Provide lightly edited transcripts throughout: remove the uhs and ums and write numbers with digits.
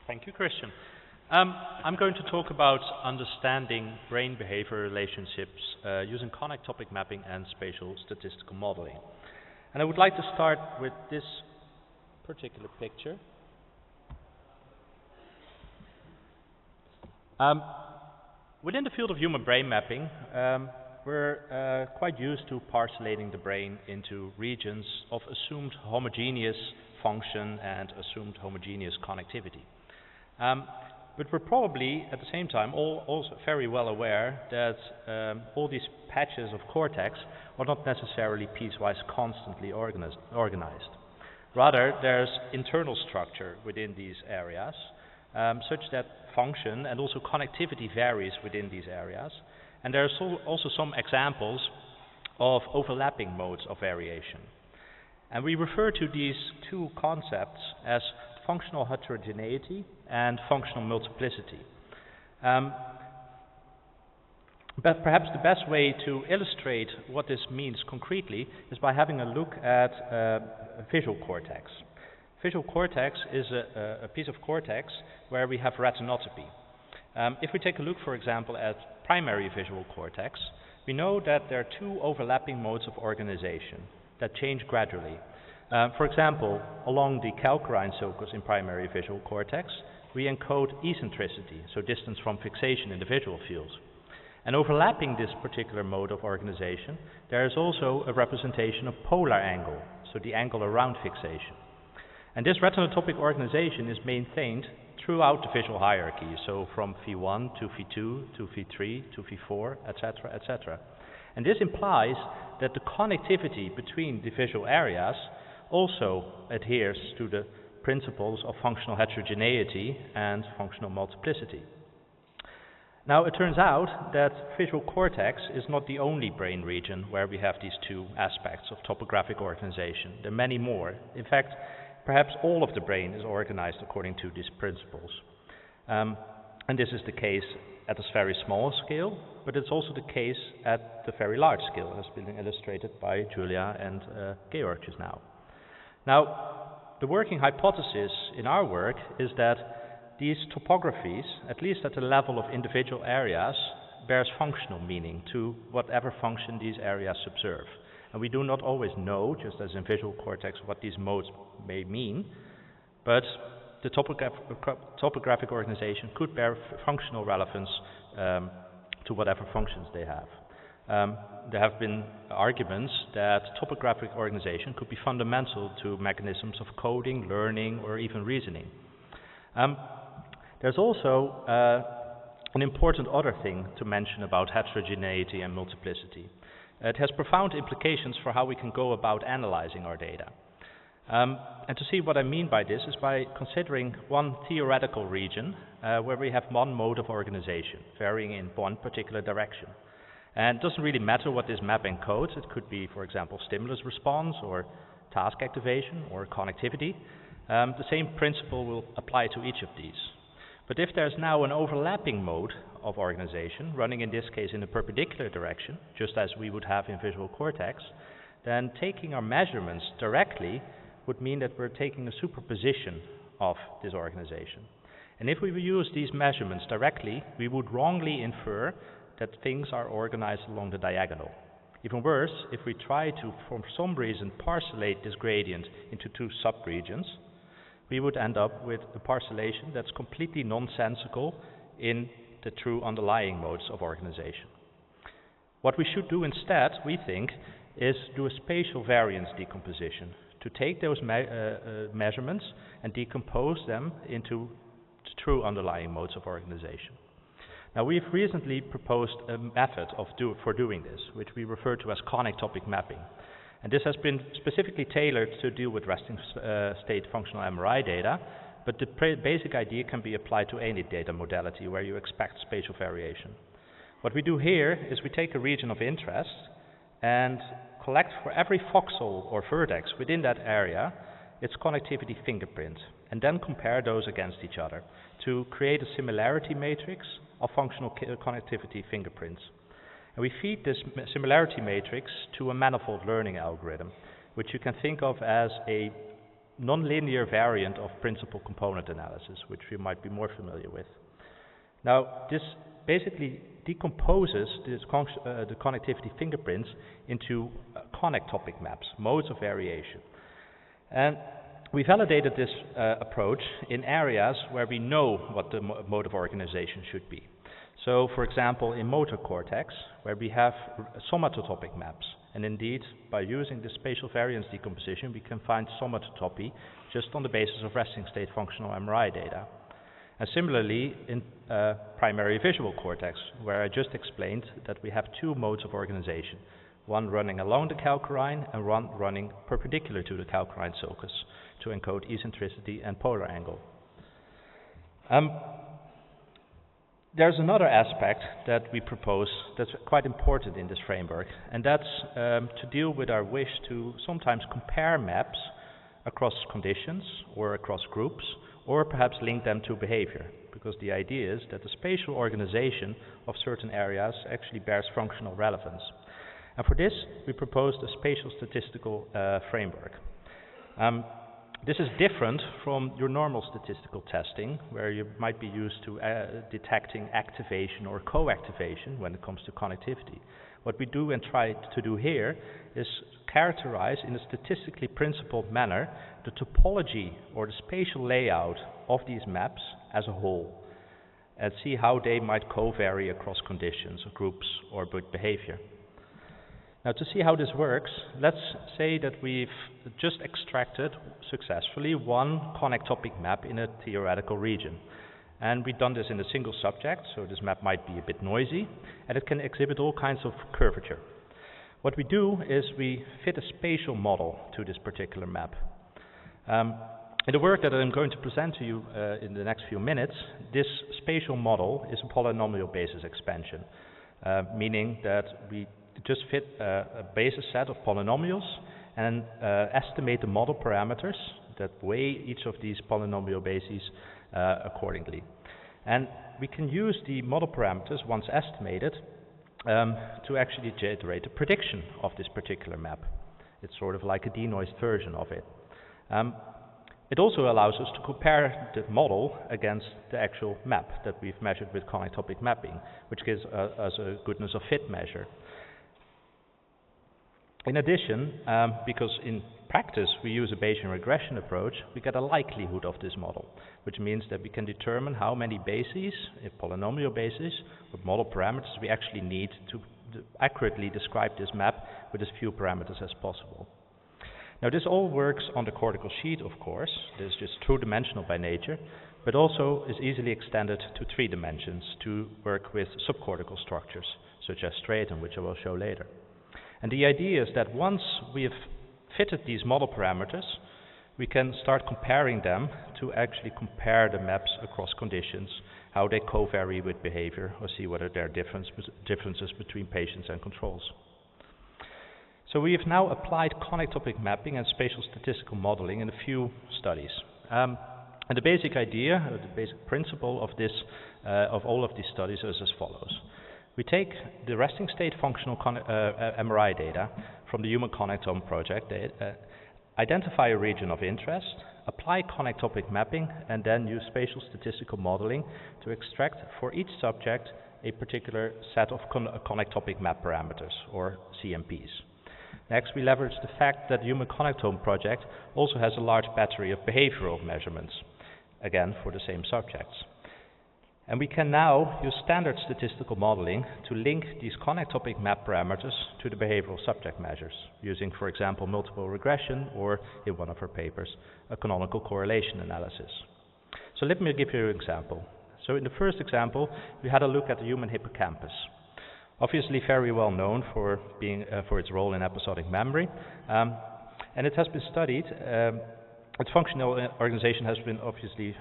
Thank you, Christian. I'm going to talk about understanding brain behavior relationships using connectopic mapping and spatial statistical modeling. And I would like to start with this particular picture. Within the field of human brain mapping, we're quite used to parcellating the brain into regions of assumed homogeneous function and assumed homogeneous connectivity. But we're probably, at the same time, also very well aware that all these patches of cortex are not necessarily piecewise constantly organized. Rather, there's internal structure within these areas, such that function and also connectivity varies within these areas. And there are also some examples of overlapping modes of variation. And we refer to these two concepts as functional heterogeneity and functional multiplicity. But perhaps the best way to illustrate what this means concretely is by having a look at visual cortex. Visual cortex is a piece of cortex where we have retinotopy. If we take a look, for example, at primary visual cortex, we know that there are two overlapping modes of organization that change gradually. For example, along the calcarine sulcus in primary visual cortex, we encode eccentricity, so distance from fixation in the visual fields. And overlapping this particular mode of organization, there is also a representation of polar angle, so the angle around fixation. And this retinotopic organization is maintained throughout the visual hierarchy, so from V1 to V2 to V3 to V4, etc., etc. And this implies that the connectivity between the visual areas also adheres to the principles of functional heterogeneity and functional multiplicity. Now, it turns out that visual cortex is not the only brain region where we have these two aspects of topographic organization. There are many more. In fact, perhaps all of the brain is organized according to these principles. And this is the case at a very small scale, but it's also the case at the very large scale, as has been illustrated by Julia and Georg just now. Now, the working hypothesis in our work is that these topographies, at least at the level of individual areas, bears functional meaning to whatever function these areas subserve. And we do not always know, just as in visual cortex, what these modes may mean, but the topographic organization could bear functional relevance to whatever functions they have. There have been arguments that topographic organization could be fundamental to mechanisms of coding, learning, or even reasoning. There's also an important other thing to mention about heterogeneity and multiplicity. It has profound implications for how we can go about analyzing our data. And to see what I mean by this is by considering one theoretical region where we have one mode of organization, varying in one particular direction. And it doesn't really matter what this map encodes. It could be, for example, stimulus response or task activation or connectivity. The same principle will apply to each of these. But if there's now an overlapping mode of organization, running in this case in a perpendicular direction, just as we would have in visual cortex, then taking our measurements directly would mean that we're taking a superposition of this organization. And if we use these measurements directly, we would wrongly infer that things are organized along the diagonal. Even worse, if we try to, for some reason, parcellate this gradient into two subregions, we would end up with a parcellation that's completely nonsensical in the true underlying modes of organization. What we should do instead, we think, is do a spatial variance decomposition, to take those measurements and decompose them into true underlying modes of organization. Now, we've recently proposed a method for doing this, which we refer to as connectopic mapping. And this has been specifically tailored to deal with resting state functional MRI data, but the basic idea can be applied to any data modality where you expect spatial variation. What we do here is we take a region of interest and collect for every voxel or vertex within that area its connectivity fingerprint, and then compare those against each other to create a similarity matrix of functional connectivity fingerprints. And we feed this similarity matrix to a manifold learning algorithm, which you can think of as a nonlinear variant of principal component analysis, which we might be more familiar with. Now, this basically decomposes the connectivity fingerprints into connectopic maps, modes of variation. And we validated this approach in areas where we know what the mode of organization should be. So, for example, in motor cortex, where we have somatotopic maps. And indeed, by using the spatial variance decomposition, we can find somatotopy just on the basis of resting state functional MRI data. And similarly, in primary visual cortex, where I just explained that we have two modes of organization, one running along the calcarine and one running perpendicular to the calcarine sulcus to encode eccentricity and polar angle. There's another aspect that we propose that's quite important in this framework, and that's to deal with our wish to sometimes compare maps across conditions or across groups, or perhaps link them to behavior, because the idea is that the spatial organization of certain areas actually bears functional relevance. And for this, we proposed a spatial statistical framework. This is different from your normal statistical testing, where you might be used to detecting activation or co-activation when it comes to connectivity. What we do and try to do here is characterize in a statistically principled manner the topology or the spatial layout of these maps as a whole, and see how they might co-vary across conditions, groups, or behavior. Now, to see how this works, let's say that we've just extracted successfully one connectopic map in a theoretical region. And we've done this in a single subject, so this map might be a bit noisy, and it can exhibit all kinds of curvature. What we do is we fit a spatial model to this particular map. In the work that I'm going to present to you in the next few minutes, this spatial model is a polynomial basis expansion, meaning that we just fit a basis set of polynomials and estimate the model parameters that weigh each of these polynomial bases accordingly. And we can use the model parameters, once estimated, to actually generate a prediction of this particular map. It's sort of like a denoised version of it. It also allows us to compare the model against the actual map that we've measured with connectopic mapping, which gives us a goodness of fit measure. In addition, because in practice we use a Bayesian regression approach, we get a likelihood of this model, which means that we can determine how many bases, if polynomial bases, or model parameters we actually need to accurately describe this map with as few parameters as possible. Now, this all works on the cortical sheet, of course. This is just two-dimensional by nature, but also is easily extended to 3 dimensions to work with subcortical structures, such as striatum, which I will show later. And the idea is that once we have fitted these model parameters, we can start comparing them to actually compare the maps across conditions, how they co-vary with behavior, or see whether there are differences between patients and controls. So we have now applied connectopic mapping and spatial statistical modeling in a few studies. And the basic idea, or the basic principle of this, of all of these studies is as follows. We take the resting state functional MRI data from the Human Connectome project, identify a region of interest, apply connectopic mapping, and then use spatial statistical modeling to extract for each subject a particular set of connectopic map parameters, or CMPs. Next, we leverage the fact that the Human Connectome project also has a large battery of behavioral measurements, again for the same subjects. And we can now use standard statistical modeling to link these connectopic map parameters to the behavioral subject measures, using, for example, multiple regression, or in one of our papers, a canonical correlation analysis. So let me give you an example. So in the first example, we had a look at the human hippocampus. Obviously very well known for being for its role in episodic memory, and it has been studied. Its functional organization has been obviously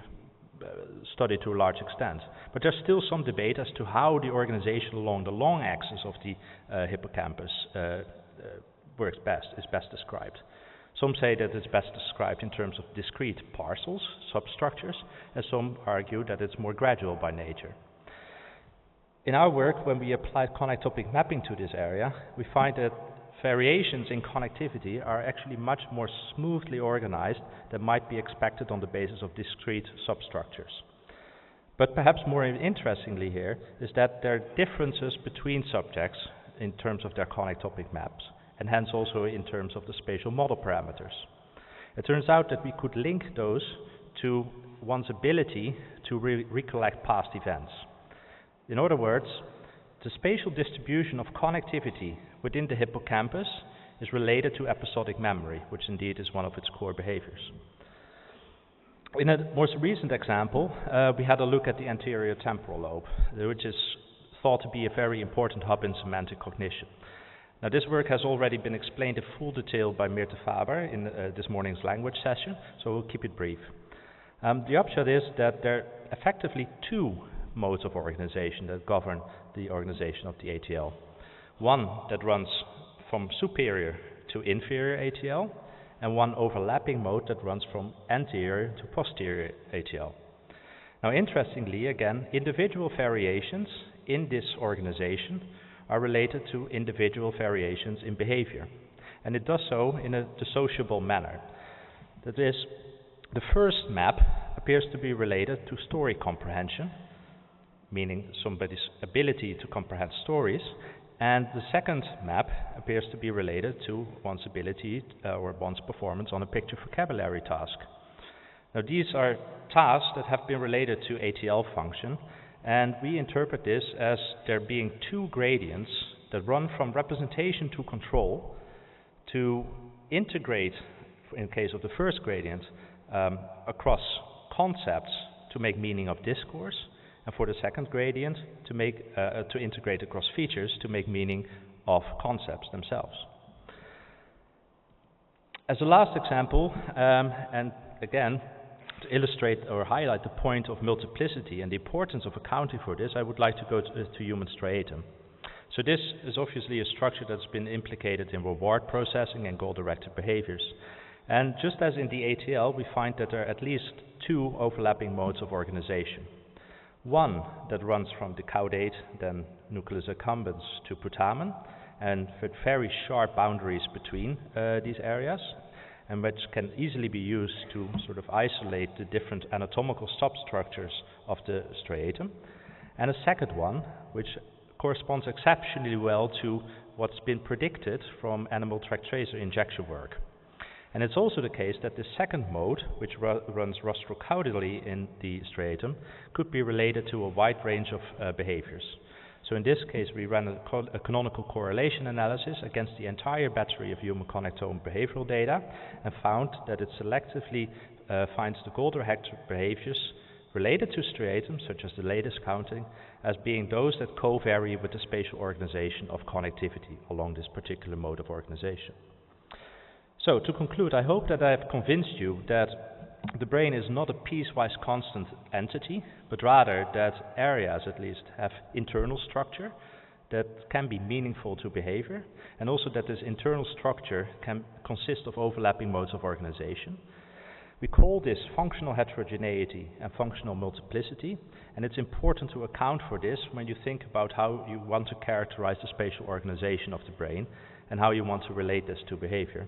studied to a large extent, but there's still some debate as to how the organization along the long axis of the hippocampus is best described. Some say that it's best described in terms of discrete parcels, substructures, and some argue that it's more gradual by nature. In our work, when we applied connectopic mapping to this area, we find that variations in connectivity are actually much more smoothly organized than might be expected on the basis of discrete substructures. But perhaps more interestingly here is that there are differences between subjects in terms of their connectopic maps, and hence also in terms of the spatial model parameters. It turns out that we could link those to one's ability to recollect past events. In other words, the spatial distribution of connectivity within the hippocampus is related to episodic memory, which indeed is one of its core behaviors. In a more recent example, we had a look at the anterior temporal lobe, which is thought to be a very important hub in semantic cognition. Now, this work has already been explained in full detail by Meerte Faber in this morning's language session, so we'll keep it brief. The upshot is that there are effectively two modes of organization that govern the organization of the ATL. One that runs from superior to inferior ATL, and one overlapping mode that runs from anterior to posterior ATL. Now, interestingly, again, individual variations in this organization are related to individual variations in behavior, and it does so in a dissociable manner. That is, the first map appears to be related to story comprehension, meaning somebody's ability to comprehend stories, and the second map appears to be related to one's ability or one's performance on a picture vocabulary task. Now, these are tasks that have been related to ATL function, and we interpret this as there being two gradients that run from representation to control to integrate, in case of the first gradient, across concepts to make meaning of discourse, and for the second gradient to integrate across features to make meaning of concepts themselves. As a last example, and again, to illustrate or highlight the point of multiplicity and the importance of accounting for this, I would like to go to human striatum. So this is obviously a structure that's been implicated in reward processing and goal-directed behaviors. And just as in the ATL, we find that there are at least two overlapping modes of organization. One that runs from the caudate, then nucleus accumbens, to putamen, and with very sharp boundaries between these areas, and which can easily be used to sort of isolate the different anatomical substructures of the striatum. And a second one, which corresponds exceptionally well to what's been predicted from animal tract tracer injection work. And it's also the case that the second mode, which runs rostrocaudally in the striatum, could be related to a wide range of behaviors. So in this case, we ran a canonical correlation analysis against the entire battery of human connectome behavioral data and found that it selectively finds the goal-directed behaviors related to striatum, such as the latest counting, as being those that co-vary with the spatial organization of connectivity along this particular mode of organization. So to conclude, I hope that I have convinced you that the brain is not a piecewise constant entity, but rather that areas at least have internal structure that can be meaningful to behavior, and also that this internal structure can consist of overlapping modes of organization. We call this functional heterogeneity and functional multiplicity, and it's important to account for this when you think about how you want to characterize the spatial organization of the brain and how you want to relate this to behavior.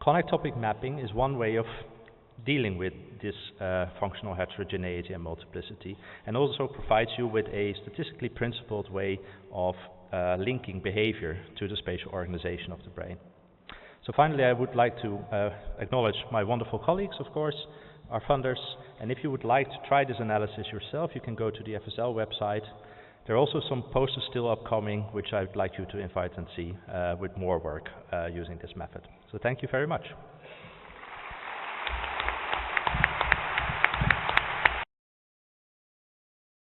Connectopic mapping is one way of dealing with this functional heterogeneity and multiplicity, and also provides you with a statistically principled way of linking behavior to the spatial organization of the brain. So finally, I would like to acknowledge my wonderful colleagues, of course, our funders, and if you would like to try this analysis yourself, you can go to the FSL website. There are also some posters still upcoming, which I would like you to invite and see with more work using this method. So thank you very much.